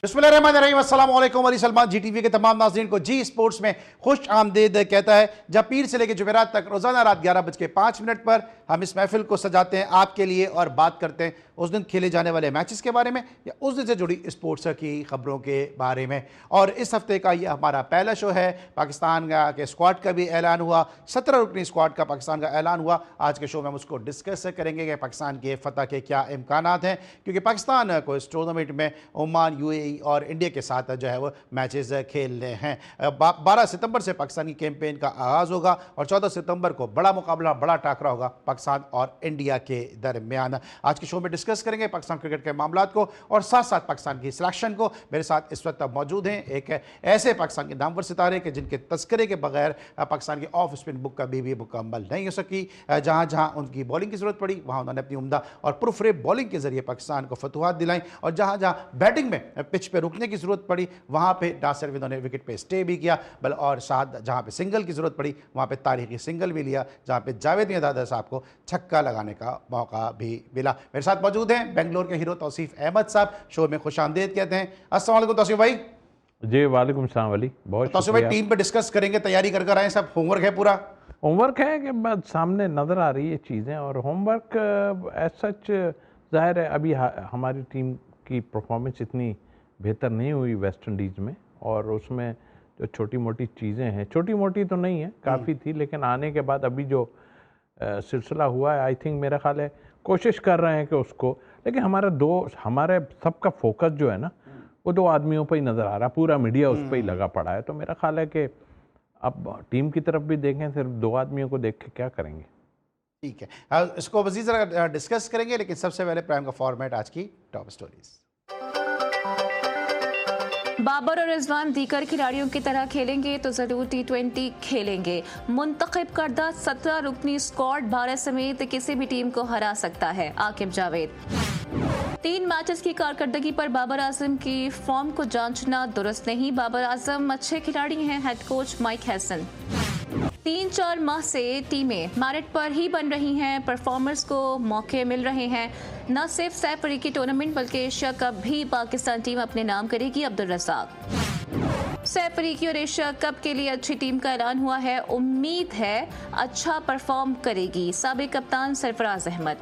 बिस्मिल्लाहिर्रहमानिर्रहीम, अस्सलाम वालेकुम। अली सलमान GTV के तमाम नाज़रीन को जी स्पोर्ट्स में खुश आमदीद कहता है। जब पीर से लेकर जुमेरात तक रोज़ाना रात 11:05 पर हम इस महफिल को सजाते हैं आपके लिए और बात करते हैं उस दिन खेले जाने वाले मैचेस के बारे में या उस दिन से जुड़ी स्पोर्ट्स की खबरों के बारे में। और इस हफ्ते का ये हमारा पहला शो है। पाकिस्तान के स्क्वाड का भी ऐलान हुआ, 17 रुकनी स्क्वाड का पाकिस्तान का ऐलान हुआ। आज के शो में हम उसको डिस्कस करेंगे कि पाकिस्तान के फतह के क्या इम्कानात हैं, क्योंकि पाकिस्तान को इस टूर्नामेंट में ओमान, UAE और इंडिया के साथ जो है वो मैचेस खेलने हैं। 12 सितंबर से पाकिस्तानी कैंपेन का आगाज़ होगा और 14 सितंबर को बड़ा मुकाबला, बड़ा टाकरा होगा पाकिस्तान और इंडिया के दरमियान। आज के शो में डिस्कस करेंगे पाकिस्तान क्रिकेट के मामलात को और साथ साथ पाकिस्तान की सिलेक्शन को। मेरे साथ इस वक्त मौजूद हैं एक ऐसे पाकिस्तान के नामवर सितारे के जिनके तस्करे के बगैर पाकिस्तान की ऑफ स्पिन बुक कभी भी मुकम्मल नहीं हो सकी। जहाँ जहाँ उनकी बॉलिंग की ज़रूरत पड़ी वहाँ उन्होंने अपनी उम्दा और प्रूफरेब बॉलिंग के जरिए पाकिस्तान को फतुहात दिलाई, और जहाँ जहाँ बैटिंग में पिच पे रुकने की ज़रूरत पड़ी वहाँ पे नासिर ने विकेट पे स्टे भी किया, बल और साथ जहाँ पे सिंगल की ज़रूरत पड़ी वहाँ पे तारीखी सिंगल भी लिया, जहाँ पे जावेद मियां साहब को छक्का लगाने का मौका भी मिला। मेरे साथ मौजूद हैं बेंगलोर के हीरो तौसीफ अहमद साहब, शो में खुशामदीद कहते हैं। अस्सलाम वालेकुम तौसीफ भाई। जी वालेकुम सलाम अली, बहुत तौसीफ भाई, टीम पे डिस्कस करेंगे, तैयारी कर आए, सब होमवर्क है पूरा? होमवर्क है कि बस सामने नज़र आ रही है चीज़ें, और होमवर्क एज सच ज़ाहिर है अभी हमारी टीम की परफॉर्मेंस इतनी बेहतर नहीं हुई वेस्ट इंडीज़ में, और उसमें जो छोटी मोटी चीज़ें हैं, छोटी मोटी तो नहीं है, काफ़ी थी, लेकिन आने के बाद अभी जो सिलसिला हुआ है, आई थिंक मेरा ख्याल है कोशिश कर रहे हैं कि उसको, लेकिन हमारे सबका फोकस जो है ना वो 2 आदमियों पर ही नज़र आ रहा है, पूरा मीडिया उस पर ही लगा पड़ा है। तो मेरा ख्याल है कि अब टीम की तरफ भी देखें, सिर्फ 2 आदमियों को देख के क्या करेंगे। ठीक है, इसको मज़ीद ज़रा डिस्कस करेंगे, लेकिन सबसे पहले प्राइम का फॉर्मेट, आज की टॉप स्टोरीज। बाबर और रिजवान दीगर खिलाड़ियों की तरह खेलेंगे तो जरूर T20 खेलेंगे। मुंतखब करदा 17 रुकनी स्क्वाड भारत समेत किसी भी टीम को हरा सकता है, आकिब जावेद। 3 मैचेस की कारकर्दगी पर बाबर आजम की फॉर्म को जांचना दुरुस्त नहीं, बाबर आजम अच्छे खिलाड़ी हैं, हेड कोच माइक हैसन। 3-4 माह से टीमें मेरिट पर ही बन रही हैं, परफॉर्मर्स को मौके मिल रहे हैं। न सिर्फ सैफ अफ्रीदी टूर्नामेंट बल्कि एशिया कप भी पाकिस्तान टीम अपने नाम करेगी, अब्दुल रज़ाक। सैफ अफ्रीदी और एशिया कप के लिए अच्छी टीम का ऐलान हुआ है, उम्मीद है अच्छा परफॉर्म करेगी, साबिक कप्तान सरफराज अहमद।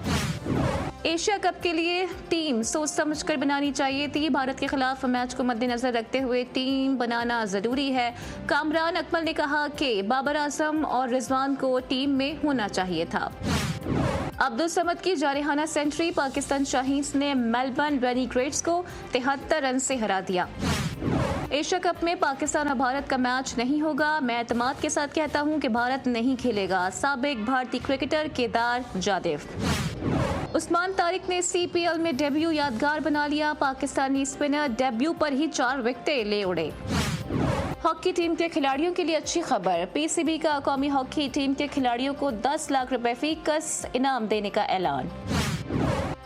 एशिया कप के लिए टीम सोच समझकर बनानी चाहिए थी, भारत के खिलाफ मैच को मद्देनजर रखते हुए टीम बनाना जरूरी है। कामरान अकमल ने कहा कि बाबर आजम और रिजवान को टीम में होना चाहिए था। अब्दुल समद की जारहाना सेंचुरी, पाकिस्तान शाहीन्स ने मेलबर्न रेनिग्रेड्स को 73 रन से हरा दिया। एशिया कप में पाकिस्तान और भारत का मैच नहीं होगा, मैं एतमाद के साथ कहता हूं कि भारत नहीं खेलेगा, साबिक भारतीय क्रिकेटर केदार जादव। उस्मान तारिक ने CPL में डेब्यू यादगार बना लिया, पाकिस्तानी स्पिनर डेब्यू पर ही 4 विकेटें ले उड़े। हॉकी टीम के खिलाड़ियों के लिए अच्छी खबर, PCB का कौमी हॉकी टीम के खिलाड़ियों को 10 लाख रुपए फीकस इनाम देने का ऐलान।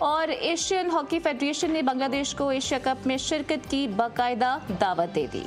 और एशियन हॉकी फेडरेशन ने बांग्लादेश को एशिया कप में शिरकत की बाकायदा दावत दे दी।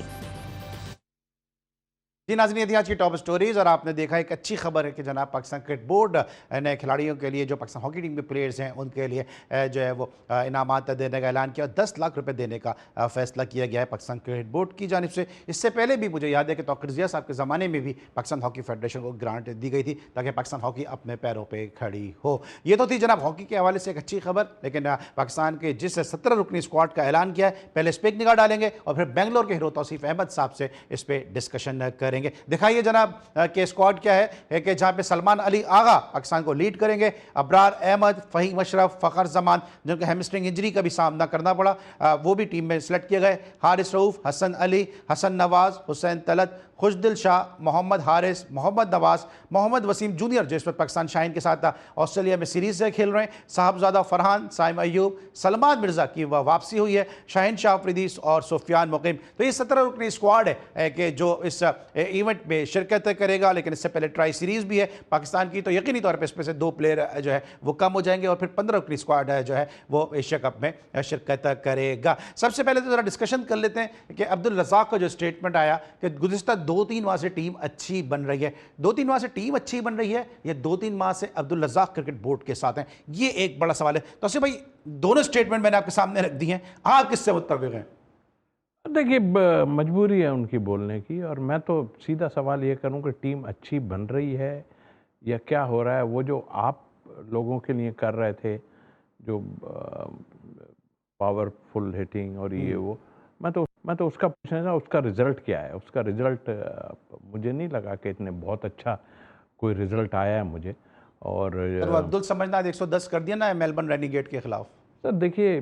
जी नाज़रीन, ये थी आज की टॉप स्टोरीज, और आपने देखा एक अच्छी खबर है कि जनाब पाकिस्तान क्रिकेट बोर्ड ने खिलाड़ियों के लिए, जो पाकिस्तान हॉकी टीम के प्लेयर्स हैं, उनके लिए जो है वो इनामात देने का ऐलान किया, 10 लाख रुपए देने का फैसला किया गया है पाकिस्तान क्रिकेट बोर्ड की जानिब से। इससे पहले भी मुझे याद है कि तौक़ीर ज़िया साहब के ज़माने में भी पाकिस्तान हॉकी फेडरेशन को ग्रांट दी गई थी ताकि पाकिस्तान हॉकी अपने पैरों पर खड़ी हो। ये तो थी जनाब हॉकी के हवाले से एक अच्छी खबर, लेकिन पाकिस्तान के जिस 17 रुकनी स्क्वाड का ऐलान किया है, पहले इस पर एक निगाह डालेंगे और फिर बेंगलोर के हीरो तौसीफ अहमद साहब से इस पर डिस्कशन करेंगे। दिखाइए जनाब के स्क्वाड क्या है कि जहां पे सलमान अली आगा पाकिस्तान को लीड करेंगे, अबरार अहमद, फहीम अशरफ, फ़खर जमान जिनको हैमस्ट्रिंग इंजरी का भी सामना करना पड़ा, वो भी टीम में सेलेक्ट किए गए। हारिस रऊफ, हसन अली, हसन नवाज, हुसैन तलत, खुशदिल शाह, मोहम्मद हारिस, मोहम्मद नवाज, मोहम्मद वसीम जूनियर जो इस वक्त पाकिस्तान शाहीन के साथ ऑस्ट्रेलिया में सीरीज से खेल रहे हैं, साहबजादा फरहान, साइम अयूब, सलमान मिर्जा की वह वापसी हुई है, शाहीन शाह अफरीदी और सुफियान मुकीम। तो ये 17 रुकनी स्क्वाड है कि जो इस इवेंट में शिरकत करेगा, लेकिन इससे पहले ट्राई सीरीज भी है पाकिस्तान की, तो यकीनी तौर पर इसमें से 2 प्लेयर जो है वो कम हो जाएंगे और फिर 15 रुकनी स्क्वाड जो है वो एशिया कप में शिरकत करेगा। सबसे पहले तो ज़रा डिस्कशन कर लेते हैं कि अब्दुल रज़ाक का जो स्टेटमेंट आया कि गुज़िश्ता 2-3 माह से टीम अच्छी बन रही है, 2-3 माह से टीम अच्छी बन रही है या 2-3 माह से अब्दुल रज़ाक क्रिकेट बोर्ड के साथ हैं, ये एक बड़ा सवाल है। तो भाई दोनों स्टेटमेंट मैंने आपके सामने रख दी हैं, आप किससे मुत्तफिक हैं? देखिए मजबूरी है उनकी बोलने की, और मैं तो सीधा सवाल ये करूं कि टीम अच्छी बन रही है या क्या हो रहा है। वो जो आप लोगों के लिए कर रहे थे, जो पावरफुल हिटिंग और ये वो, मैं तो उसका पूछना था, उसका रिजल्ट क्या है। उसका रिजल्ट मुझे नहीं लगा कि इतने बहुत अच्छा कोई रिजल्ट आया है मुझे। और सर वो अब्दुल समझना 110 कर दिया ना मेलबर्न रेनिगेट के खिलाफ। सर देखिए,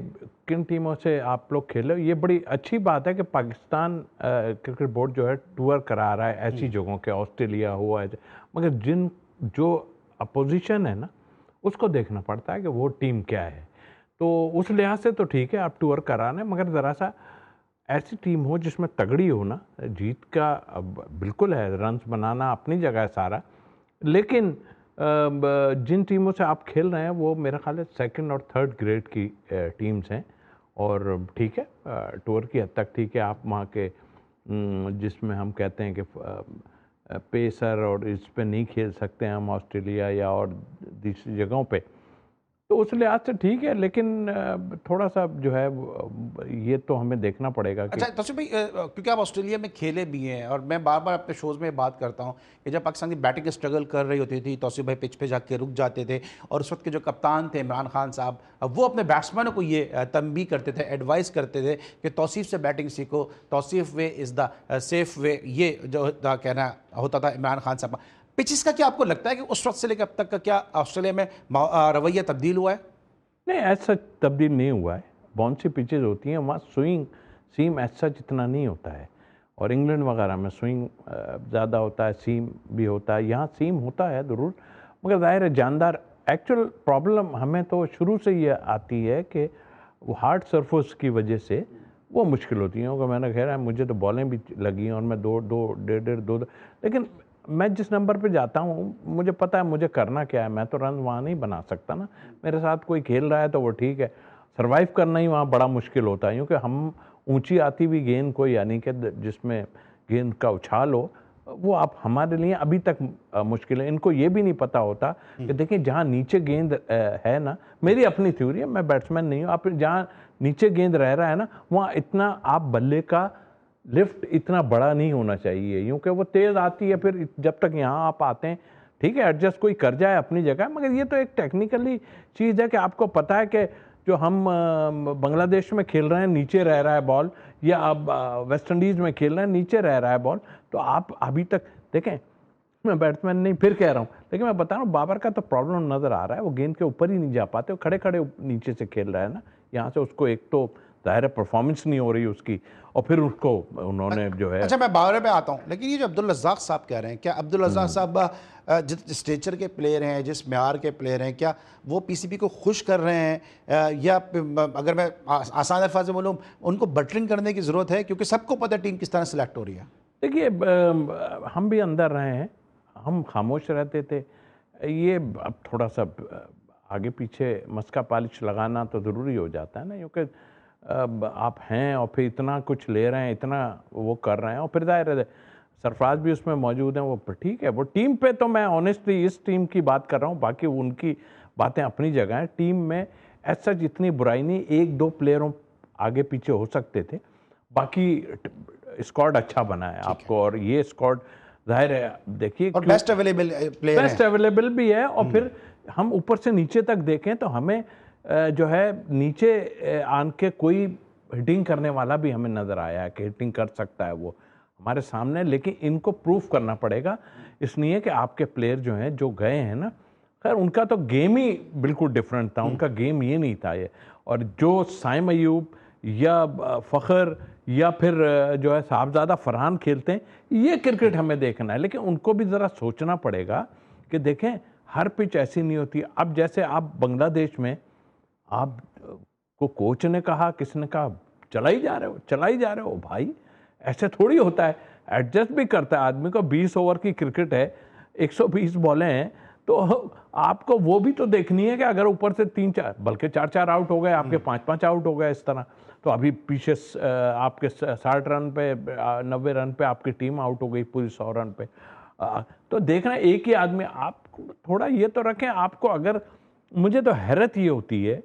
किन टीमों से आप लोग खेले, ये बड़ी अच्छी बात है कि पाकिस्तान क्रिकेट बोर्ड जो है टूर करा रहा है ऐसी जगहों के, ऑस्ट्रेलिया हुआ है, मगर जो अपोजिशन है ना, उसको देखना पड़ता है कि वो टीम क्या है। तो उस लिहाज से तो ठीक है आप टूर करा रहे हैं, मगर ज़रा सा ऐसी टीम हो जिसमें तगड़ी हो ना। जीत का बिल्कुल है, रन्स बनाना अपनी जगह है सारा, लेकिन जिन टीमों से आप खेल रहे हैं वो मेरा ख्याल है सेकंड और थर्ड ग्रेड की टीम्स हैं। और ठीक है, टूर की हद तक ठीक है। आप वहाँ के जिसमें हम कहते हैं कि पेसर और इस पे नहीं खेल सकते हैं हम, ऑस्ट्रेलिया या और दूसरी जगहों पे, तो उस लिहाज से ठीक है। लेकिन थोड़ा सा जो है ये तो हमें देखना पड़ेगा कि अच्छा तौसीफ भाई, क्योंकि आप ऑस्ट्रेलिया में खेले भी हैं और मैं बार बार अपने शोज़ में बात करता हूं कि जब पाकिस्तान की बैटिंग स्ट्रगल कर रही होती थी, तौसीफ भाई पिच पे जाके रुक जाते थे, और उस वक्त के जो कप्तान थे इमरान खान साहब, वो अपने बैट्समैनों को ये तंबी करते थे, एडवाइस करते थे कि तौसीफ से बैटिंग सीखो, Tauseef way is the safe way, ये जो कहना होता था इमरान खान साहब। पिचेस का क्या आपको लगता है कि उस वक्त से लेकर अब तक का क्या ऑस्ट्रेलिया में रवैया तब्दील हुआ है? नहीं, ऐसा तब्दील नहीं हुआ है। बाउंसी पिचेज होती हैं वहाँ, स्विंग सीम ऐसा इतना नहीं होता है। और इंग्लैंड वगैरह में स्विंग ज़्यादा होता है, सीम भी होता है। यहाँ सीम होता है ज़रूर, मगर ज़ाहिर है जानदार। एक्चुअल प्रॉब्लम हमें तो शुरू से ये आती है कि वो हार्ड सरफेस की वजह से वो मुश्किल होती हैं। क्योंकि मैंने कह मुझे तो बॉलें भी लगी हैं और मैं दो, लेकिन मैं जिस नंबर पे जाता हूँ मुझे पता है मुझे करना क्या है। मैं तो रन वहाँ नहीं बना सकता ना, मेरे साथ कोई खेल रहा है तो वो ठीक है। सरवाइव करना ही वहाँ बड़ा मुश्किल होता है, क्योंकि हम ऊंची आती हुई गेंद को, यानी कि जिसमें गेंद का उछाल हो, वो आप हमारे लिए अभी तक मुश्किल है। इनको ये भी नहीं पता होता कि देखिए जहाँ नीचे गेंद है ना, मेरी अपनी थ्योरी है, मैं बैट्समैन नहीं हूँ, आप जहाँ नीचे गेंद रह रहा है ना, वहाँ इतना आप बल्ले का लिफ्ट इतना बड़ा नहीं होना चाहिए, क्योंकि वो तेज़ आती है। फिर जब तक यहाँ आप आते हैं ठीक है, एडजस्ट कोई कर जाए अपनी जगह, मगर ये तो एक टेक्निकली चीज़ है कि आपको पता है कि जो हम बांग्लादेश में खेल रहे हैं नीचे रह रहा है बॉल, या अब वेस्ट इंडीज़ में खेल रहे हैं नीचे रह रहा है बॉल, तो आप अभी तक देखें, मैं बैट्समैन नहीं फिर कह रहा हूँ, लेकिन मैं बता रहा हूँ बाबर का तो प्रॉब्लम नज़र आ रहा है, वो गेंद के ऊपर ही नहीं जा पाते, वो खड़े खड़े नीचे से खेल रहा है ना। यहाँ से उसको एक तो ज़ाहिर परफॉर्मेंस नहीं हो रही उसकी, और फिर उसको उन्होंने जो है। अच्छा मैं बाबर पे आता हूँ, लेकिन ये जो अब्दुल रज़ाक साहब कह रहे हैं, क्या अब्दुल रज़ाक साहब जिस स्टेचर के प्लेयर हैं, जिस म्यार के प्लेयर हैं, क्या वो पीसीबी को खुश कर रहे हैं, या अगर मैं आसान अल्फाज में बोलूँ उनको बटरिंग करने की ज़रूरत है, क्योंकि सबको पता है टीम किस तरह सेलेक्ट हो रही है? देखिए हम भी अंदर रहे हैं, हम खामोश रहते थे। ये अब थोड़ा सा आगे पीछे मस्का पॉलिश लगाना तो ज़रूरी हो जाता है ना, क्योंकि आप हैं और फिर इतना कुछ ले रहे हैं, इतना वो कर रहे हैं, और फिर ज़ाहिर है सरफराज भी उसमें मौजूद हैं, वो ठीक है। वो टीम पे तो मैं ऑनेस्टली इस टीम की बात कर रहा हूँ, बाकी उनकी बातें अपनी जगह हैं। टीम में ऐसा जितनी बुराई नहीं, एक दो प्लेयरों आगे पीछे हो सकते थे, बाकी स्क्वाड अच्छा बना है आपको। और ये स्क्वाड ज़ाहिर है देखिए best available player, best available भी है। और फिर हम ऊपर से नीचे तक देखें तो हमें जो है नीचे आन के कोई हिटिंग करने वाला भी हमें नज़र आया है कि हिटिंग कर सकता है वो हमारे सामने, लेकिन इनको प्रूफ करना पड़ेगा। इसलिए कि आपके प्लेयर जो हैं, जो गए हैं ना, खैर उनका तो गेम ही बिल्कुल डिफरेंट था, उनका गेम ये नहीं था ये। और जो साइम अयूब या फ़खर या फिर जो है साहबजादा फरहान खेलते हैं, ये क्रिकेट हमें देखना है। लेकिन उनको भी ज़रा सोचना पड़ेगा कि देखें हर पिच ऐसी नहीं होती। अब जैसे आप बांग्लादेश में आप को कोच ने कहा, किसने कहा चला ही जा रहे हो भाई, ऐसे थोड़ी होता है। एडजस्ट भी करता है आदमी को। 20 ओवर की क्रिकेट है, 120 बॉलें हैं, तो आपको वो भी तो देखनी है कि अगर ऊपर से 3-4 बल्कि 4-4 आउट हो गए आपके, 5-5 आउट हो गए इस तरह, तो अभी पीछे आपके 60 रन पे 90 रन पे आपकी टीम आउट हो गई पूरी 100 रन पे। तो देखना एक ही आदमी, आप थोड़ा ये तो रखें। आपको अगर, मुझे तो हैरत ये होती है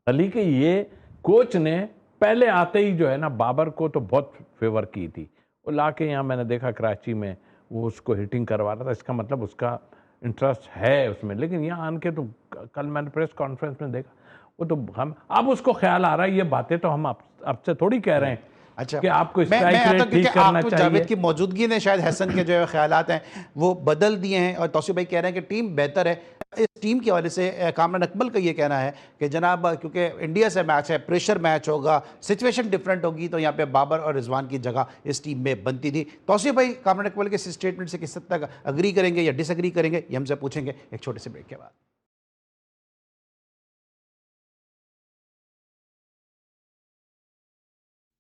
अली के ये कोच ने पहले आते ही जो है ना बाबर को तो बहुत फेवर की थी, वो ला के यहाँ मैंने देखा कराची में वो उसको हिटिंग करवा रहा था, इसका मतलब उसका इंटरेस्ट है उसमें। लेकिन यहाँ आन के तो कल मैंने प्रेस कॉन्फ्रेंस में देखा वो तो हम अब उसको ख्याल आ रहा है, ये बातें तो हम आपसे थोड़ी कह रहे हैं अच्छा, कि आपको मैं स्ट्राइक आता रेट हूं क्योंकि ठीक करना आप चाहिए। जावेद की मौजूदगी ने शायद हसन के जो ख्यालात हैं वो बदल दिए हैं, और तौसीफ भाई कह रहे हैं कि टीम बेहतर है। इस टीम के हवाले से कामरान अकमल का ये कहना है कि जनाब क्योंकि इंडिया से मैच है, प्रेशर मैच होगा, सिचुएशन डिफरेंट होगी, तो यहाँ पे बाबर और रिजवान की जगह इस टीम में बनती थी। तौसीफ भाई कामरान अकमल के इस स्टेटमेंट से किस हद तक अग्री करेंगे या डिसएग्री करेंगे, ये हमसे पूछेंगे एक छोटे से ब्रेक के बाद।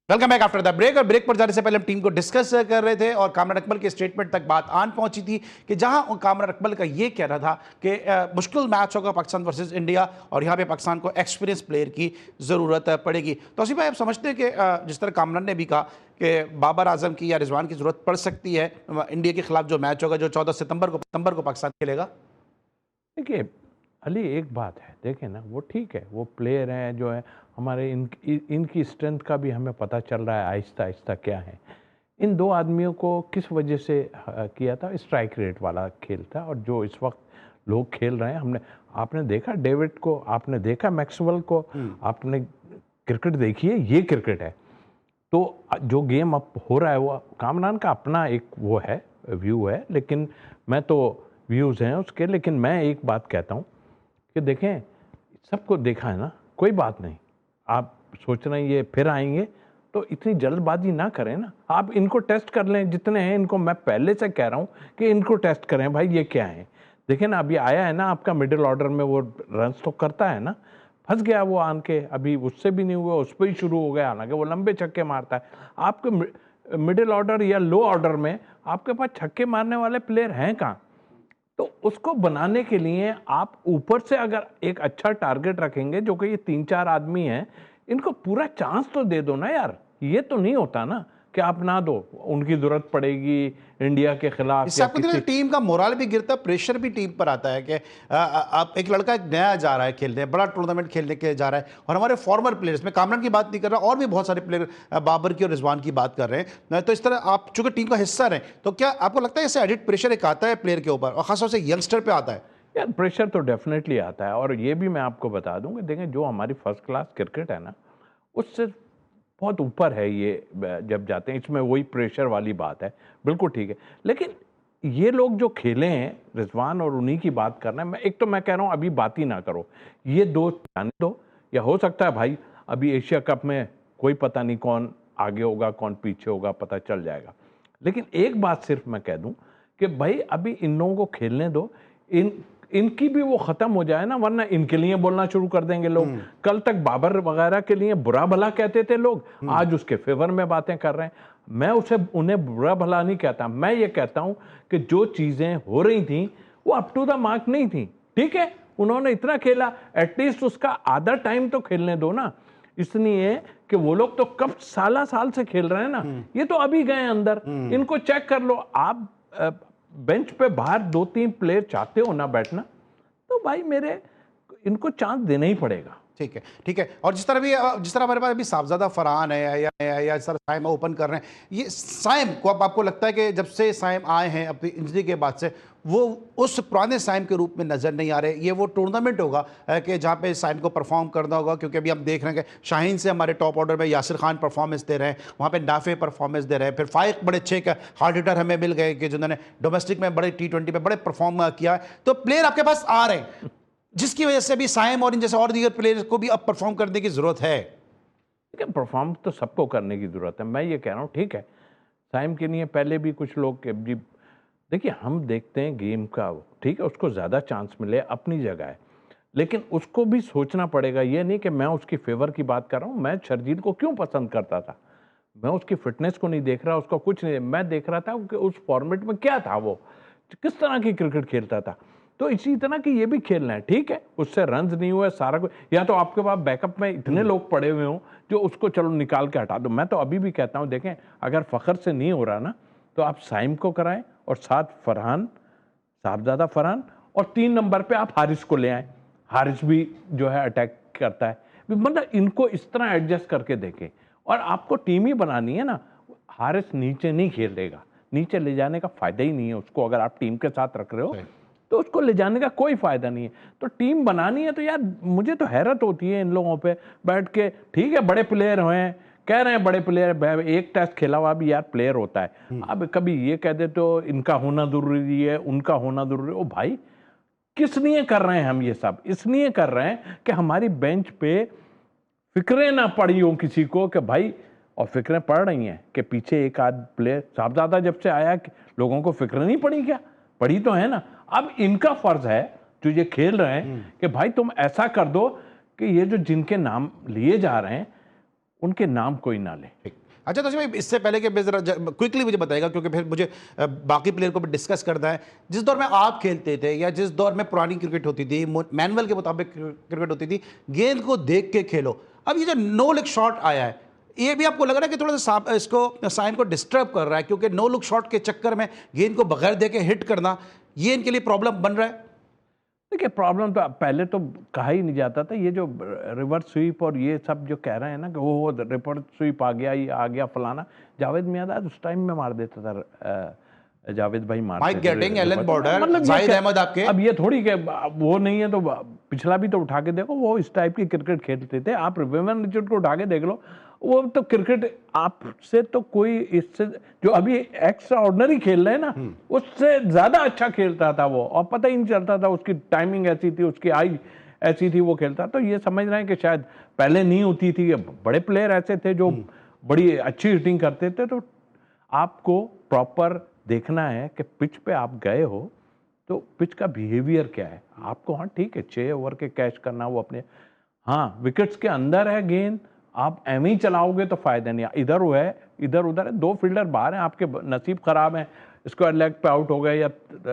Welcome back after the break. और ब्रेक पर जाने से पहले हम टीम को डिस्कस कर रहे थे और कामरान अकमल के स्टेटमेंट तक बात आन पहुंची थी कि जहां कामरान अकमल का ये कहना था कि मुश्किल मैच होगा पाकिस्तान वर्सेस इंडिया और यहां पे पाकिस्तान को एक्सपीरियंस प्लेयर की ज़रूरत पड़ेगी। तो उसी भाई आप समझते हैं कि जिस तरह कामरान ने भी कहा कि बाबर आजम की या रिजवान की ज़रूरत पड़ सकती है इंडिया के खिलाफ जो मैच होगा जो 14 सितंबर को पाकिस्तान खेलेगा। देखिए अली एक बात है, देखें ना वो ठीक है, वो प्लेयर हैं जो है हमारे इनकी स्ट्रेंथ का भी हमें पता चल रहा है आहिस्ता आहिस्ता क्या है। इन दो आदमियों को किस वजह से किया था, स्ट्राइक रेट वाला खेल था, और जो इस वक्त लोग खेल रहे हैं आपने देखा डेविड को, आपने देखा मैक्सवेल को, आपने क्रिकेट देखी है, ये क्रिकेट है। तो जो गेम अब हो रहा है वो कामरान का अपना एक वो है व्यू है, लेकिन मैं तो व्यूज़ हैं उसके, लेकिन मैं एक बात कहता हूँ कि देखें सबको देखा है ना, कोई बात नहीं, आप सोच रहे हैं ये फिर आएंगे तो इतनी जल्दबाजी ना करें ना, आप इनको टेस्ट कर लें जितने हैं, इनको मैं पहले से कह रहा हूँ कि इनको टेस्ट करें भाई ये क्या है। देखें ना अभी आया है ना आपका मिडिल ऑर्डर में, वो रन्स तो करता है ना, फंस गया वो आन के, अभी उससे भी नहीं हुआ, उस पर ही शुरू हो गया, हालांकि वो लंबे छक्के मारता है। आपके मिडिल ऑर्डर या लो ऑर्डर में आपके पास छक्के मारने वाले प्लेयर हैं कहाँ? तो उसको बनाने के लिए आप ऊपर से अगर एक अच्छा टारगेट रखेंगे, जो कि ये 3-4 आदमी हैं, इनको पूरा चांस तो दे दो ना यार। ये तो नहीं होता ना कि आप ना दो, उनकी जरूरत पड़ेगी इंडिया के खिलाफ। इससे आपको किसी टीम का मोरल भी गिरता है, प्रेशर भी टीम पर आता है कि आप एक लड़का एक नया जा रहा है खेलने, बड़ा टूर्नामेंट खेलने के जा रहा है, और हमारे फॉर्मर प्लेयर्स में कामरान की बात नहीं कर रहा, और भी बहुत सारे प्लेयर बाबर की और रिजवान की बात कर रहे हैं, तो इस तरह आप चूंकि टीम का हिस्सा रहे, तो क्या आपको लगता है इससे एडिट प्रेशर एक आता है प्लेयर के ऊपर और खासतौर से यंगस्टर पे आता है? यार प्रेशर तो डेफिनेटली आता है, और ये भी मैं आपको बता दूं कि देखें जो हमारी फर्स्ट क्लास क्रिकेट है ना, उससे बहुत ऊपर है ये जब जाते हैं, इसमें वही प्रेशर वाली बात है, बिल्कुल ठीक है। लेकिन ये लोग जो खेले हैं, रिजवान और उन्हीं की बात कर रहे हैं, एक तो मैं कह रहा हूँ अभी बात ही ना करो, ये दो जाने दो, या हो सकता है भाई अभी एशिया कप में कोई पता नहीं कौन आगे होगा कौन पीछे होगा, पता चल जाएगा। लेकिन एक बात सिर्फ मैं कह दूं कि भाई अभी इन लोगों को खेलने दो, इनकी भी वो खत्म हो जाए ना, वरना इनके लिए बोलना शुरू कर देंगे लोग। कल तक बाबर वगैरह के लिए बुरा भला कहते थे लोग, आज उसके फेवर में बातें कर रहे हैं। मैं उन्हें बुरा भला नहीं कहता, मैं ये कहता हूं कि जो चीजें हो रही थी वो अप टू द मार्क नहीं थी। ठीक है, उन्होंने इतना खेला, एटलीस्ट उसका आधा टाइम तो खेलने दो ना, इसलिए कि वो लोग तो कब साल से खेल रहे हैं ना, ये तो अभी गए अंदर, इनको चेक कर लो। आप बेंच पे बाहर 2-3 प्लेयर चाहते हो ना बैठना, तो भाई मेरे इनको चांस देना ही पड़ेगा। ठीक है, ठीक है। और जिस तरह हमारे पास अभी साहबजादा फरहान है या इस तरह साइम ओपन कर रहे हैं, ये साइम को अब आपको लगता है कि जब से साइम आए हैं अपनी इंजरी के बाद से, वो उस पुराने साइम के रूप में नज़र नहीं आ रहे? ये वो टूर्नामेंट होगा कि जहाँ पे साइम को परफॉर्म करना होगा, क्योंकि अभी हम देख रहे हैं कि शाहीन से हमारे टॉप ऑर्डर में यासिर खान परफॉर्मेंस दे रहे हैं, वहाँ पे नाफे परफॉर्मेंस दे रहे हैं, फिर फाइक बड़े अच्छे हार्ड हिटर हमें मिल गए कि जिन्होंने डोमेस्टिक में बड़े T20 में बड़े परफॉर्म किया है। तो प्लेयर आपके पास आ रहे हैं जिसकी वजह से अभी साइम और इन जैसे और दीगर प्लेयर्स को भी अब परफॉर्म करने की जरूरत है। देखिए परफॉर्म तो सबको करने की जरूरत है, मैं ये कह रहा हूँ ठीक है, साइम के लिए पहले भी कुछ लोग देखिए हम देखते हैं गेम का, ठीक है उसको ज़्यादा चांस मिले अपनी जगह है, लेकिन उसको भी सोचना पड़ेगा। ये नहीं कि मैं उसकी फेवर की बात कर रहा हूँ, मैं शर्जील को क्यों पसंद करता था, मैं उसकी फिटनेस को नहीं देख रहा, उसका कुछ नहीं, मैं देख रहा था कि उस फॉर्मेट में क्या था, वो किस तरह की क्रिकेट खेलता था। तो इसी तरह की ये भी खेलना है, ठीक है उससे रन्स नहीं हुए सारा कुछ, या तो आपके पास बैकअप में इतने लोग पड़े हुए हों जो उसको चलो निकाल के हटा दो। मैं तो अभी भी कहता हूँ देखें अगर फ़खर से नहीं हो रहा ना, तो आप साइम को कराएं और साथ फरहान, साहबजादा फरहान, और 3 नंबर पे आप हारिस को ले आए, हारिस भी जो है अटैक करता है। मतलब इनको इस तरह एडजस्ट करके देखें। और आपको टीम ही बनानी है ना, हारिस नीचे नहीं खेलेगा, नीचे ले जाने का फायदा ही नहीं है उसको। अगर आप टीम के साथ रख रहे हो तो उसको ले जाने का कोई फायदा नहीं है। तो टीम बनानी है तो यार मुझे तो हैरत होती है इन लोगों पे बैठ के। ठीक है बड़े प्लेयर हैं, कह रहे हैं बड़े प्लेयर, एक टेस्ट खेला हुआ भी यार प्लेयर होता है। अब कभी ये कह दे तो इनका होना जरूरी है, उनका होना जरूरी है। ओ भाई किस लिए कर रहे हैं हम ये सब? इसलिए कर रहे हैं कि हमारी बेंच पे फिक्रें ना पड़ी हो किसी को कि भाई, और फिक्रें पड़ रही हैं कि पीछे एक आध प्लेयर साहबजादा जब से आया कि लोगों को फिक्र नहीं पड़ी क्या? पड़ी तो है ना। अब इनका फर्ज है जो ये खेल रहे हैं कि भाई तुम ऐसा कर दो कि ये जो जिनके नाम लिए जा रहे हैं उनके नाम कोई ना ले। अच्छा तो भाई इससे पहले कि जरा क्विकली मुझे बताएगा, क्योंकि फिर मुझे बाकी प्लेयर को भी डिस्कस करना है। जिस दौर में आप खेलते थे या जिस दौर में पुरानी क्रिकेट होती थी, मैनुअल के मुताबिक क्रिकेट होती थी, गेंद को देख के खेलो, अब ये जो नो लुक शॉट आया है, ये भी आपको लग रहा है कि थोड़ा सा इसको साइन को डिस्टर्ब कर रहा है? क्योंकि नो लुक शॉट के चक्कर में गेंद को बगैर देखे हिट करना, ये इनके लिए प्रॉब्लम बन रहा है। देखिए प्रॉब्लम तो पहले तो कहा ही नहीं जाता था। ये जो रिवर्स स्वीप और ये सब जो कह रहे हैं ना कि वो रिवर्स स्वीप आ गया, ये आ गया फलाना, जावेद मियांदाद उस टाइम में मार देता था। जावेद भाई मार Mike Gatting, Allan Border, Zahid Ahmed आपके। अब ये थोड़ी के वो नहीं है तो पिछला भी तो उठा के देखो, वो इस टाइप की क्रिकेट खेलते थे। आप विवियन रिचर्ड को उठा के देख लो, वो तो क्रिकेट आपसे तो कोई इससे जो अभी एक्स्ट्रा ऑर्डिनरी खेल रहे हैं ना उससे ज्यादा अच्छा खेलता था वो, और पता ही नहीं चलता था। उसकी टाइमिंग ऐसी थी, उसकी आई ऐसी थी, वो खेलता। तो ये समझ रहे हैं कि शायद पहले नहीं होती थी। बड़े प्लेयर ऐसे थे जो बड़ी अच्छी हिटिंग करते थे। तो आपको प्रॉपर देखना है कि पिच पे आप गए हो तो पिच का बिहेवियर क्या है आपको। हाँ ठीक है 6 ओवर के कैच करना वो अपने, हाँ विकेट्स के अंदर है गेंद, आप एवं ही चलाओगे तो फायदा नहीं। इधर वो है इधर उधर है, 2 फील्डर बाहर हैं, आपके नसीब खराब है, स्क्वायर लेग पे आउट हो गए या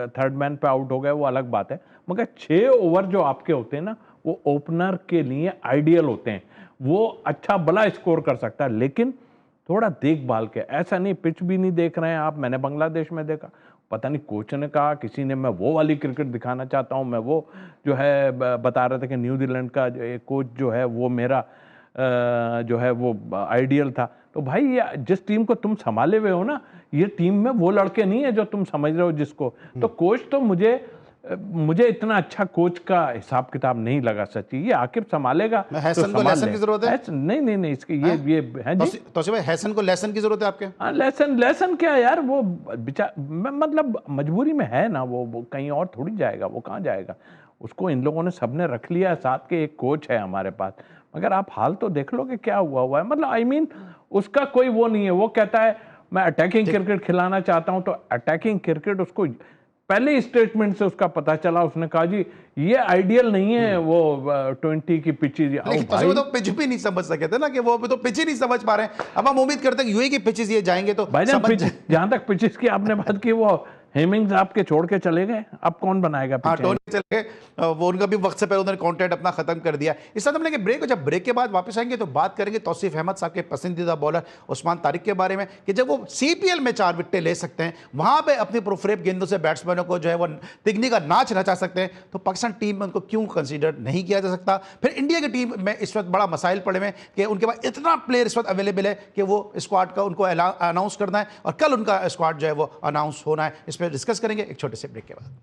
थर्ड मैन पे आउट हो गए, वो अलग बात है। मगर 6 ओवर जो आपके होते हैं ना वो ओपनर के लिए आइडियल होते हैं। वो अच्छा भला स्कोर कर सकता है, लेकिन थोड़ा देखभाल के, ऐसा नहीं पिच भी नहीं देख रहे हैं आप। मैंने बांग्लादेश में देखा, पता नहीं कोच ने कहा, किसी ने, मैं वो वाली क्रिकेट दिखाना चाहता हूँ, मैं वो जो है बता रहे थे कि न्यूजीलैंड का कोच जो है वो मेरा जो है वो आइडियल था। तो भाई ये जिस टीम को तुम संभाले हुए हो ना, ये टीम में वो लड़के नहीं है जो तुम समझ रहे हो जिसको। तो कोच तो मुझे इतना अच्छा कोच का हिसाब किताब नहीं लगा सच्ची। ये आखिर संभालेगा हैसन को लेसन की जरूरत है? नहीं इसके ये है जी। तो भाई हैसन को लेसन की जरूरत है आपके? हाँ लेसन क्या यार, वो मतलब मजबूरी में है ना, वो कहीं और थोड़ी जाएगा, वो कहाँ जाएगा। उसको इन लोगों ने सबने रख लिया है साथ के, एक कोच है हमारे पास। मगर आप हाल तो देख लो कि क्या हुआ है। मतलब आई मीन उसका कोई वो नहीं है। वो कहता है मैं अटैकिंग क्रिकेट खिलाना चाहता हूं, तो अटैकिंग क्रिकेट उसको पहले स्टेटमेंट से उसका पता चला। उसने कहा जी ये आइडियल नहीं है वो 20 की पिचेज। तो वो तो पिच भी नहीं समझ सके थे ना, कि वो तो पिच ही नहीं समझ पा रहे हैं। अब हम उम्मीद करते हैं कि यूएई की पिचेज ये जाएंगे तो जहां तक पिचेज की आपने बात की, वो हेमिंग्स आपके छोड़ के चले गए, अब कौन बनाएगा? हाँ टोनी चले गए, वो उनका भी वक्त से पहले उन्होंने कॉन्ट्रैक्ट अपना खत्म कर दिया। इस साथ हम लेंगे ब्रेक, और जब ब्रेक के बाद वापस आएंगे तो बात करेंगे तौसीफ अहमद साहब के पसंदीदा बॉलर उस्मान तारिक के बारे में, कि जब वो सीपीएल में 4 विकेटें ले सकते हैं, वहां पे अपनी प्रोफरेब गेंदों से बैट्समैनों को जो है वो तिगनी का नाच नचा सकते हैं, तो पाकिस्तान टीम में उनको क्यों कंसीडर नहीं किया जा सकता? फिर इंडिया की टीम में इस वक्त बड़ा मसाइल पड़े हुए कि उनके पास इतना प्लेयर इस वक्त अवेलेबल है कि वो स्क्वाड का उनको अनाउंस करना है, और कल उनका स्क्वाड जो है वो अनाउंस होना है। इस पर डिस्कस करेंगे एक छोटे से ब्रेक के बाद।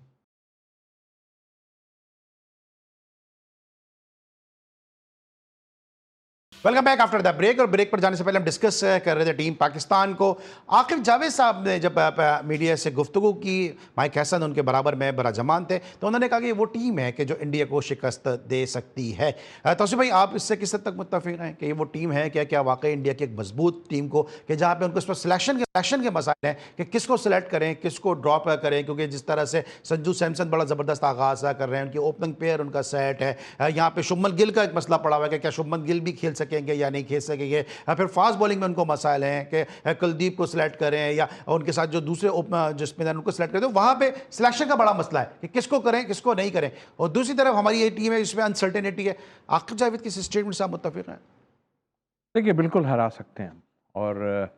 Welcome back after the break. और ब्रेक पर जाने से पहले हम डिस्कस कर रहे थे टीम पाकिस्तान को। आकिब जावेद साहब ने जब मीडिया से गुफ्तगू की, माइक हैसन उनके बराबर में बराजमान थे, तो उन्होंने कहा कि वो टीम है कि जो इंडिया को शिकस्त दे सकती है। तौसीफ भाई आप इससे किस हद तक मुत्तफिक हैं कि ये वो टीम है? क्या वाकई इंडिया की एक मजबूत टीम को, कि जहाँ पे उनको इस पर सिलेक्शन के मसाइल हैं कि किसको सिलेक्ट करें, किसको ड्रॉप करें, क्योंकि जिस तरह से संजू सैमसन बड़ा ज़बरदस्त आगाज़ कर रहे हैं, उनकी ओपनिंग पेयर उनका सेट है। यहाँ पे शुभमन गिल का एक मसला पड़ा हुआ है कि क्या शुभमन गिल भी खेल सकेंगे या नहीं खेल सकेंगे। फिर फास्ट बॉलिंग में उनको मसाइल हैं कि कुलदीप को सिलेक्ट करें या उनके साथ जो दूसरे जो स्पिनर उनको सिलेक्ट करें, तो वहाँ पे सिलेक्शन का बड़ा मसला है कि किसको करें किसको नहीं करें। और दूसरी तरफ हमारी ये टीम है जिसमें अनसर्टेनिटी है। आकिब जावेद की स्टेटमेंट से आप मुत्तफिक हैं? देखिए बिल्कुल हरा सकते हैं, और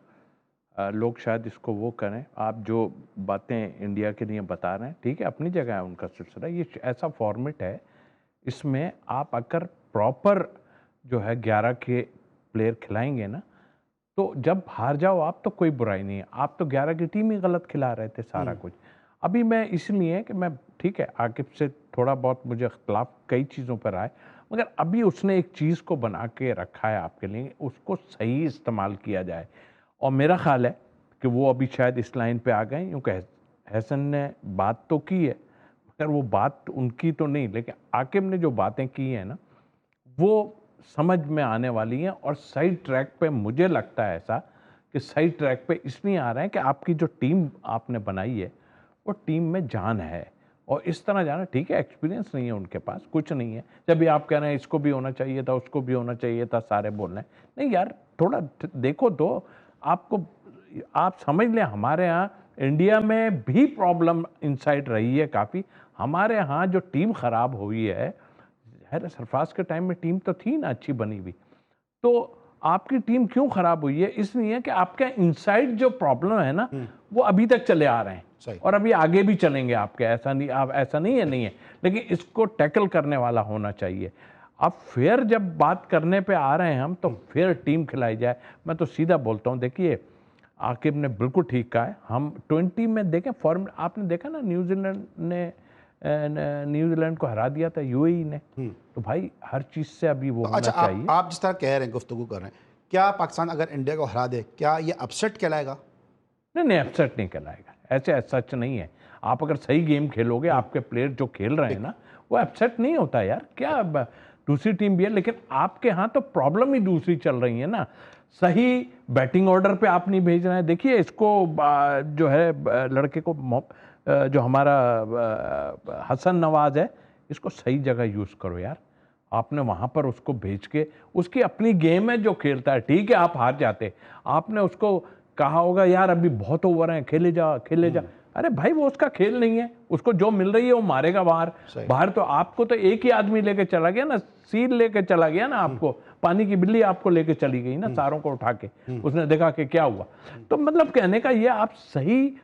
लोग शायद इसको वो करें। आप जो बातें इंडिया के लिए बता रहे हैं, ठीक है, अपनी जगह है उनका सिलसिला। ये ऐसा फॉर्मेट है, इसमें आप अगर प्रॉपर जो है 11 के प्लेयर खिलाएंगे ना, तो जब हार जाओ आप तो कोई बुराई नहीं है, आप तो 11 की टीम ही गलत खिला रहे थे सारा कुछ। अभी मैं इसलिए कि मैं ठीक है आकिब से थोड़ा बहुत मुझे इख्तलाफ कई चीज़ों पर आए, मगर अभी उसने एक चीज़ को बना के रखा है आपके लिए, उसको सही इस्तेमाल किया जाए। और मेरा ख्याल है कि वो अभी शायद इस लाइन पे आ गए, क्योंकि हसन ने बात तो की है मगर वो बात उनकी तो नहीं, लेकिन आकिब ने जो बातें की हैं ना वो समझ में आने वाली हैं। और सही ट्रैक पे मुझे लगता है ऐसा कि सही ट्रैक पे इसलिए आ रहे हैं कि आपकी जो टीम आपने बनाई है वो टीम में जान है। और इस तरह जाना ठीक है, एक्सपीरियंस नहीं है उनके पास, कुछ नहीं है। जब भी आप कह रहे हैं इसको भी होना चाहिए था, उसको भी होना चाहिए था, सारे बोल रहे हैं, नहीं यार थोड़ा देखो तो आपको, आप समझ लें हमारे यहाँ इंडिया में भी प्रॉब्लम इनसाइड रही है काफ़ी। हमारे यहाँ जो टीम ख़राब हुई है, सरफराज के टाइम में टीम तो थी ना अच्छी बनी हुई, तो आपकी टीम क्यों खराब हुई है? इसलिए कि आपके इनसाइड जो प्रॉब्लम है ना वो अभी तक चले आ रहे हैं और अभी आगे भी चलेंगे आपके, ऐसा नहीं, आप ऐसा नहीं है, लेकिन इसको टैकल करने वाला होना चाहिए। अब फिर जब बात करने पे आ रहे हैं हम, तो फिर टीम खिलाई जाए। मैं तो सीधा बोलता हूँ, देखिए आकिब ने बिल्कुल ठीक कहा है। हम 20 में देखें फॉर्म, आपने देखा ना न्यूजीलैंड ने न्यूजीलैंड को हरा दिया था यूएई ने, तो भाई हर चीज़ से अभी वो होना चाहिए। आप जिस तरह कह रहे हैं, गुफ्तगू कर रहे हैं, क्या पाकिस्तान अगर इंडिया को हरा दे क्या ये अपसेट कहलाएगा? नहीं, अपसेट नहीं कहलाएगा, ऐसे सच नहीं है। आप अगर सही गेम खेलोगे, आपके प्लेयर जो खेल रहे हैं ना, वो अपसेट नहीं होता यार। क्या दूसरी टीम भी है, लेकिन आपके यहाँ तो प्रॉब्लम ही दूसरी चल रही है ना। सही बैटिंग ऑर्डर पे आप नहीं भेज रहे हैं। देखिए इसको जो है लड़के को जो हमारा हसन नवाज है, इसको सही जगह यूज़ करो यार। आपने वहाँ पर उसको भेज के, उसकी अपनी गेम है जो खेलता है, ठीक है आप हार जाते, आपने उसको कहा होगा यार अभी बहुत ओवर हैं, खेले जा। अरे भाई वो उसका खेल नहीं है, उसको जो मिल रही है वो मारेगा बाहर। तो आपको तो एक ही आदमी लेके चला गया ना, सील लेके चला गया ना, आपको पानी की बिल्ली आपको लेके चली गई ना, सारों को उठा के। उसने देखा कि क्या हुआ। तो मतलब कहने का ये, आप सही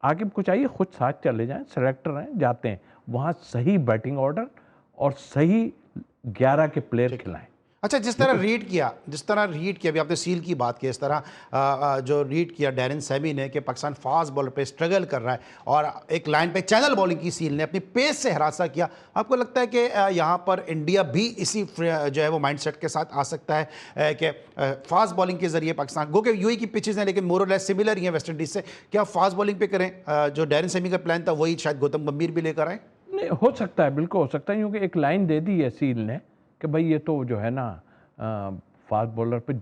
आगे कुछ चाहिए खुद साथ चले जाएं, सेलेक्टर हैं जाते हैं वहाँ, सही बैटिंग ऑर्डर और सही 11 के प्लेयर खिलाएं। अच्छा, जिस तरह रीड किया अभी आपने सील की बात की, इस तरह जो रीड किया डैरेन सेमी ने कि पाकिस्तान फास्ट बॉलर पे स्ट्रगल कर रहा है और एक लाइन पे चैनल बॉलिंग की सील ने अपनी पेस से हरासा किया, आपको लगता है कि यहाँ पर इंडिया भी इसी जो है वो माइंडसेट के साथ आ सकता है कि फास्ट बॉलिंग के जरिए पाकिस्तान, गो के यूएई की पिचेज़ हैं लेकिन मोर और लेस सिमिलर ही हैं वेस्ट इंडीज़ से, क्या फास्ट बॉलिंग पे करें? जो डैरेन सेमी का प्लान था वही शायद गौतम गंभीर भी लेकर आए। नहीं, हो सकता है, बिल्कुल हो सकता है, क्योंकि एक लाइन दे दी है सील ने कि भाई ये तो जो है ना फास्ट बॉलर पे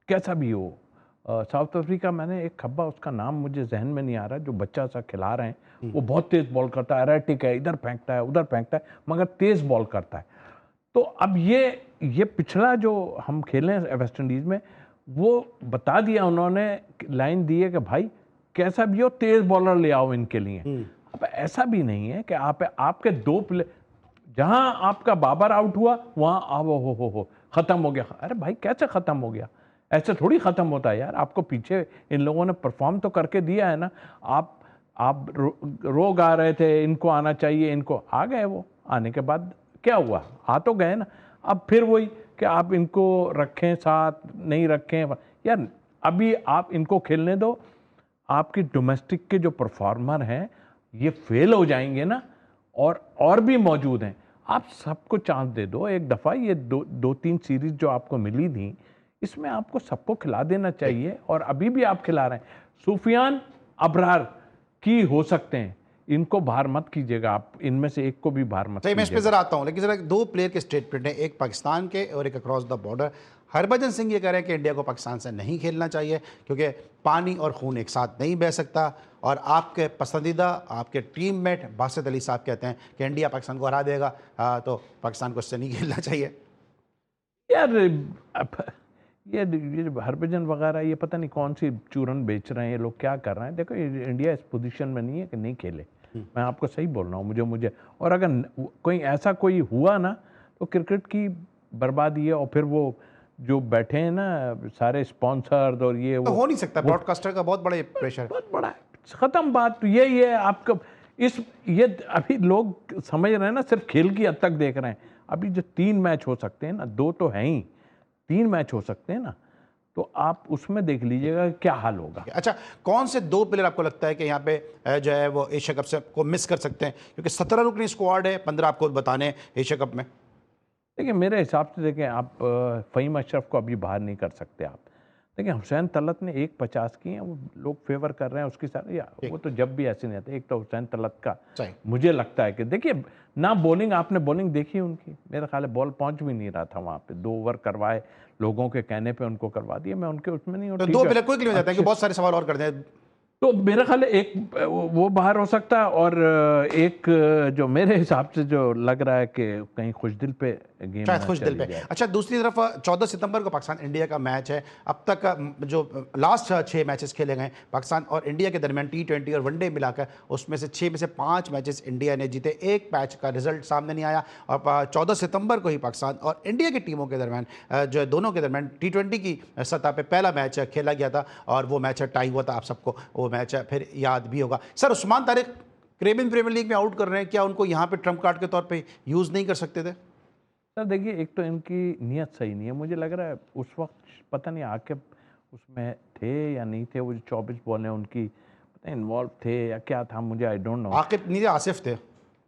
कैसा भी हो। साउथ अफ्रीका, मैंने एक खब्बा, उसका नाम मुझे जहन में नहीं आ रहा, जो बच्चा सा खिला रहे हैं, वो बहुत तेज़ बॉल करता है, एरेटिक है, इधर फेंकता है उधर फेंकता है, मगर तेज़ बॉल करता है। तो अब ये पिछला जो हम खेले हैं वेस्ट इंडीज़ में, वो बता दिया उन्होंने, लाइन दी है कि भाई कैसा भी हो तेज़ बॉलर ले आओ इनके लिए। अब ऐसा भी नहीं है कि आपके दो प्लेयर, जहां आपका बाबर आउट हुआ वहां हो खत्म हो गया। अरे भाई कैसे खत्म हो गया? ऐसे थोड़ी खत्म होता है यार। आपको पीछे इन लोगों ने परफॉर्म तो करके दिया है ना। आप रोग आ रहे थे, इनको आना चाहिए, इनको आ गए, वो आने के बाद क्या हुआ? आ तो गए ना। अब फिर वही कि आप इनको रखें साथ, नहीं रखें यार, अभी आप इनको खेलने दो। आपकी डोमेस्टिक के जो परफॉर्मर हैं ये फेल हो जाएंगे ना, और भी मौजूद हैं। आप सबको चांस दे दो एक दफ़ा। ये दो तीन सीरीज जो आपको मिली थी, इसमें आपको सबको खिला देना चाहिए, और अभी भी आप खिला रहे हैं। सुफियान अबरार की हो सकते हैं, इनको बाहर मत कीजिएगा आप, इनमें से एक को भी बाहर मत कीजिएगा। मैं इस पे जरा आता हूँ, लेकिन जरा दो प्लेयर के स्टेटमेंट हैं, एक पाकिस्तान के और एक across the border. Harbhajan Singh ये कह रहे हैं कि इंडिया को पाकिस्तान से नहीं खेलना चाहिए क्योंकि पानी और खून एक साथ नहीं बह सकता, और आपके पसंदीदा आपके टीममेट बासित अली साहब कहते हैं कि इंडिया पाकिस्तान को हरा देगा, तो पाकिस्तान को इससे नहीं खेलना चाहिए। यार ये हरभजन वगैरह ये पता नहीं कौन सी चूरन बेच रहे हैं ये लोग, क्या कर रहे हैं। देखो इंडिया इस पोजीशन में नहीं है कि नहीं खेले। मैं आपको सही बोल रहा हूँ। मुझे और अगर कोई हुआ ना तो क्रिकेट की बर्बादी है। और फिर वो जो बैठे हैं ना सारे स्पॉन्सर और ये तो हो नहीं सकता, ब्रॉडकास्टर का बहुत बड़ा प्रेशर, बहुत बड़ा है। ख़त्म बात। तो यही है आपका ये अभी लोग समझ रहे हैं ना, सिर्फ खेल की हद तक देख रहे हैं। अभी जो 3 मैच हो सकते हैं ना, 2 तो हैं ही, 3 मैच हो सकते हैं ना, तो आप उसमें देख लीजिएगा कि क्या हाल होगा। अच्छा, कौन से 2 प्लेयर आपको लगता है कि यहाँ पे जो है वो एशिया कप से को मिस कर सकते हैं, क्योंकि 17 रुकनी स्क्वाड है, 15 आपको बताने हैं एशिया कप में। देखिए मेरे हिसाब से देखें, आप फ़हीम अशरफ को अभी बाहर नहीं कर सकते आप। देखिए हुसैन तलत ने 1.50 की है, वो लोग फेवर कर रहे हैं उसकी साथ, या वो तो जब भी ऐसे नहीं आते। एक तो हुसैन तलत का मुझे लगता है कि देखिए ना बॉलिंग, आपने बॉलिंग देखी उनकी, मेरा ख्याल है बॉल पहुंच भी नहीं रहा था वहाँ पे, 2 ओवर करवाए, लोगों के कहने पे उनको करवा दिया। मैं उनके उसमें नहीं हूँ, तो 2 प्लेयर क्विकली हो जाता है कि बहुत सारे सवाल और कर दें। तो मेरा ख्याल है एक वो बाहर हो सकता है, और एक जो मेरे हिसाब से जो लग रहा है कि कहीं खुशदिल पे गेम शायद खुशदिल पे। अच्छा, दूसरी तरफ 14 सितंबर को पाकिस्तान इंडिया का मैच है। अब तक जो लास्ट 6 मैचेस खेले गए पाकिस्तान और इंडिया के दरमियान T20 और वनडे मिलाकर, उसमें से 6 में से 5 मैचेस इंडिया ने जीते, एक मैच का रिजल्ट सामने नहीं आया। और 14 सितंबर को ही पाकिस्तान और इंडिया की टीमों के दरमियान जो दोनों के दरमियान T20 की सतह पर पहला मैच खेला गया था, और वो मैच टाई हुआ था। आप सबको वो मैच फिर याद भी होगा। Sir, Usman Tariq Caribbean Premier League में आउट कर रहे हैं, क्या उनको यहाँ पे ट्रम्प कार्ड के तौर पे यूज़ नहीं कर सकते थे? सर देखिए, एक तो इनकी नीयत सही नहीं है, मुझे लग रहा है उस वक्त पता नहीं आकिब उसमें थे या नहीं थे, वो जो 24 बॉल हैं उनकी पता नहीं इन्वॉल्व थे या क्या था, मुझे आई डोंट नो। आकिब नहीं थे, आसिफ थे,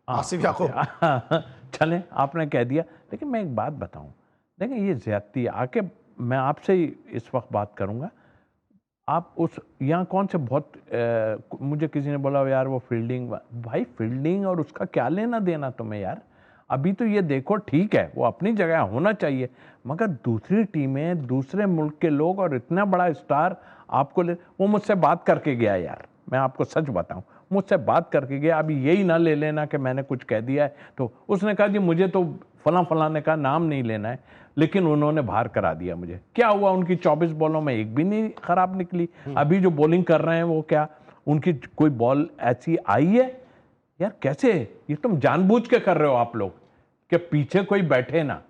आसिफ याकूब। चलें, आपने कह दिया। लेकिन मैं एक बात बताऊं, देखिए ये ज्यादती आकिब, मैं आपसे ही इस वक्त बात करूंगा। आप उस यहाँ कौन से बहुत मुझे किसी ने बोला यार वो फील्डिंग, भाई फील्डिंग और उसका क्या लेना देना तुम्हें यार। अभी तो ये देखो, ठीक है वो अपनी जगह होना चाहिए, मगर दूसरी टीमें, दूसरे मुल्क के लोग और इतना बड़ा स्टार आपको ले, वो मुझसे बात करके गया यार, मैं आपको सच बताऊं, मुझसे बात करके गया। अभी यही ना ले लेना कि मैंने कुछ कह दिया है, तो उसने कहा जी मुझे तो फलां ने कहा नाम नहीं लेना है, लेकिन उन्होंने बाहर करा दिया मुझे। क्या हुआ, उनकी 24 बॉलों में एक भी नहीं खराब निकली। अभी जो बॉलिंग कर रहे हैं वो क्या उनकी कोई बॉल ऐसी आई है यार? कैसे, ये तुम जानबूझ के कर रहे हो आप लोग कि पीछे कोई बैठे ना,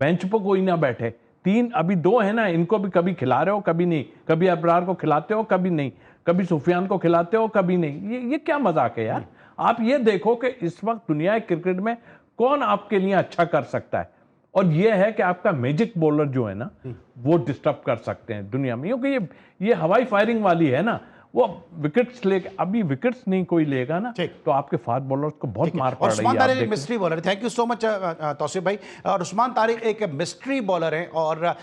बेंच पर कोई ना बैठे। 3 अभी 2 है ना, इनको भी कभी खिला रहे हो कभी नहीं, कभी अबरार को खिलाते हो कभी नहीं, कभी सुफियान को खिलाते हो कभी नहीं। ये क्या मजाक है यार। आप ये देखो कि इस वक्त दुनिया क्रिकेट में कौन आपके लिए अच्छा कर सकता है, और ये है कि आपका मैजिक बॉलर जो है ना वो डिस्टर्ब कर सकते हैं दुनिया में, क्योंकि ये हवाई फायरिंग वाली है ना, वो विकेट्स ले, अभी विकेट्स नहीं कोई लेगा ना, तो आपके फास्ट बॉलर्स को बहुत मार पड़ रही है। उस्मान तारिक एक मिस्ट्री बॉलर है। Thank you so much Tauseef भाई। और उस्मान तारिक एक मिस्ट्री बॉलर है, और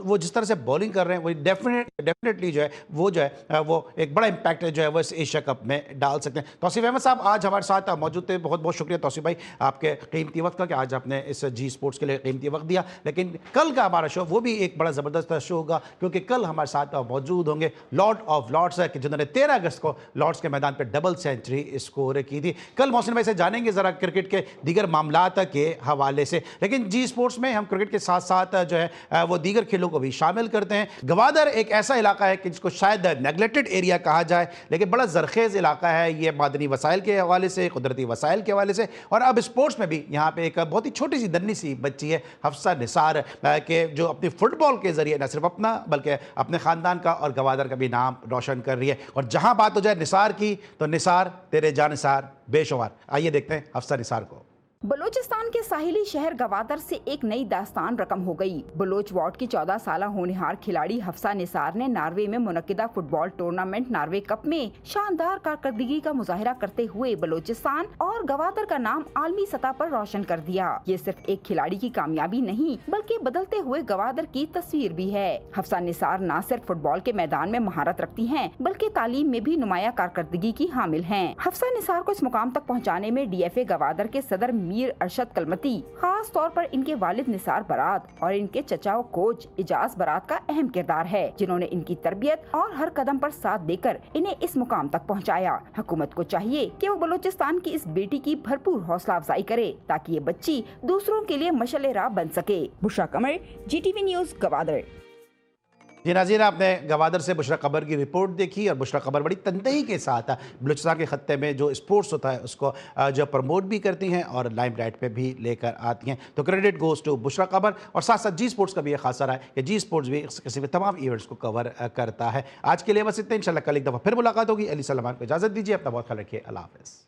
वो जिस तरह से बॉलिंग कर रहे हैं वो डेफिनेटली जो है वो एक बड़ा इंपैक्ट जो है वो इस एशिया कप में डाल सकते हैं। तौसीफ अहमद साहब आज हमारे साथ मौजूद थे, बहुत बहुत शुक्रिया तौसीफ भाई आपके कीमती वक्त का, कि आज आपने इस जी स्पोर्ट्स के लिए कीमती वक्त दिया। लेकिन कल का हमारा शो वो भी एक बड़ा ज़बरदस्त शो होगा, क्योंकि कल हमारे साथ मौजूद होंगे लॉर्ड ऑफ लॉर्ड्स, जिन्होंने 13 अगस्त को लॉर्ड्स के मैदान पर डबल सेंचुरी स्कोर की थी। कल मोहसिन भाई से जानेंगे जरा क्रिकेट के दीगर मामलात के हवाले से। लेकिन जी स्पोर्ट्स में हम क्रिकेट के साथ साथ जो है वो दीगर खेलों को भी शामिल करते हैं। गवादर एक ऐसा इलाका है कि जिसको शायद नेगलेक्टेड एरिया कहा जाए, लेकिन बड़ा जरखेज इलाका है ये, मादनी वसाइल के हवाले से, कुदरती वसाइल के हवाले से। और अब स्पोर्ट्स में भी यहाँ पे एक बहुत ही छोटी सी दन्नी सी बच्ची है, हफ्सा निसार, के जो अपनी फुटबॉल के जरिए न सिर्फ अपना बल्कि अपने ख़ानदान का और गवादर का भी नाम रोशन कर रही है। और जहाँ बात हो जाए निसार की, तो निसार तेरे जानिसार बेशुमार। आइए देखते हैं हफ्सा निसार को। बलूचिस्तान के साहिली शहर गवादर से एक नई दास्तान रकम हो गई। बलोच वार्ड की 14 साल होनहार खिलाड़ी हफ्सा निसार ने नॉर्वे में मुनक्किदा फुटबॉल टूर्नामेंट नॉर्वे कप में शानदार कारकर्दगी का मुजाहिरा करते हुए बलूचिस्तान और गवादर का नाम आलमी सतह पर रोशन कर दिया। ये सिर्फ एक खिलाड़ी की कामयाबी नहीं, बल्कि बदलते हुए गवादर की तस्वीर भी है। हफ्सा निसार न सिर्फ फुटबॉल के मैदान में महारत रखती है, बल्कि तालीम में भी नुमाया कारकर्दगी की हामिल है। हफ्सा निसार को इस मुकाम तक पहुँचाने में DFA गवादर के सदर मीर अरशद कलमती, खास तौर पर इनके वालिद निसार बरात और इनके चचा व कोच इजाज बरात का अहम किरदार है, जिन्होंने इनकी तरबियत और हर कदम पर साथ देकर इन्हें इस मुकाम तक पहुंचाया। हुकूमत को चाहिए कि वो बलूचिस्तान की इस बेटी की भरपूर हौसला अफजाई करे, ताकि ये बच्ची दूसरों के लिए मशअल राह बन सके। बुशरा कमर, GTV न्यूज़, गवादर। जी नाज़रीन, आपने गवादर से बुशरा कबर की रिपोर्ट देखी, और बुशरा कबर बड़ी तनदही के साथ बलूचिस्तान के खत्ते में जो स्पोर्ट्स होता है उसको जो प्रमोट भी करती हैं और लाइमलाइट पे भी लेकर आती हैं। तो credit goes to Bushra Kabar. और साथ साथ जी स्पोर्ट्स का भी एक खासा रहा है कि जी स्पोर्ट्स भी इस किस्म के तमाम इवेंट्स को कवर करता है। आज के लिए बस इतना, इंशाल्लाह कल एक दफ़ा फिर मुलाकात होगी। अली सलमान को इजाज़त दीजिए, अपना बहुत ख्याल रखिए, अल्लाह हाफ़िज़।